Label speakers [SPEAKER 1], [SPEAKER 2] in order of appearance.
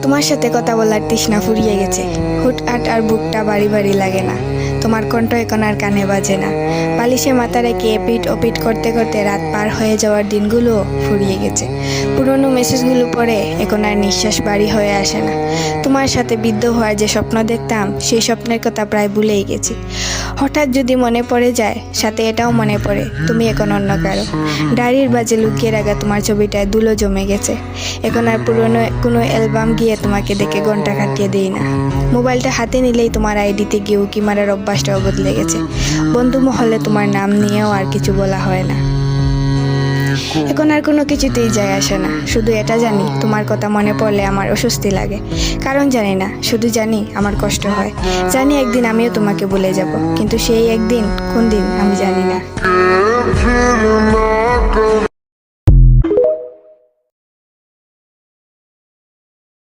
[SPEAKER 1] তোমার সাথে কথা বলার তৃষ্ণা ফুরিয়ে গেছে। হুটহাট আর বুকটা বাড়ি বাড়ি লাগে না। তোমার কণ্ঠ এখন আর কানে বাজে না। বালিশে মাথা রেখে এপিট ওপিট করতে করতে রাত পার হয়ে যাওয়ার দিনগুলো ফুরিয়ে গেছে। পুরনো মেসেজগুলো পড়ে এখন আর নিঃশ্বাস বাড়ি হয়ে আসে না। তোমার সাথে বিদ্ধ হওয়ার যে স্বপ্ন দেখতাম, সেই স্বপ্নের কথা প্রায় ভুলেই গেছি। হঠাৎ যদি মনে পড়ে যায়, সাথে এটাও মনে পড়ে তুমি এখন অন্য কারো। ডায়েরির বাজে লুকিয়ে রাখা তোমার ছবিটায় ধুলো জমে গেছে। এখন আর পুরনো কোনো অ্যালবাম গিয়ে তোমাকে দেখে ঘন্টা কাটিয়ে দিই না। মোবাইলটা হাতে নিলেই তোমার আইডিতে গিয়ে উকি মারার অভ্যাসটাও বদলে গেছে। বন্ধু মহলে তোমার নাম নিয়েও আর কিছু বলা হয় না। এখন আর কোনো কিছুতেই যায় আসে না। শুধু এটা জানি, তোমার কথা মনে পড়লে আমার অস্বস্তি লাগে। কারণ জানি না, শুধু জানি আমার কষ্ট হয়। জানি একদিন আমিও তোমাকে ভুলে যাব, কিন্তু সেই একদিন কোন দিন আমি জানি না।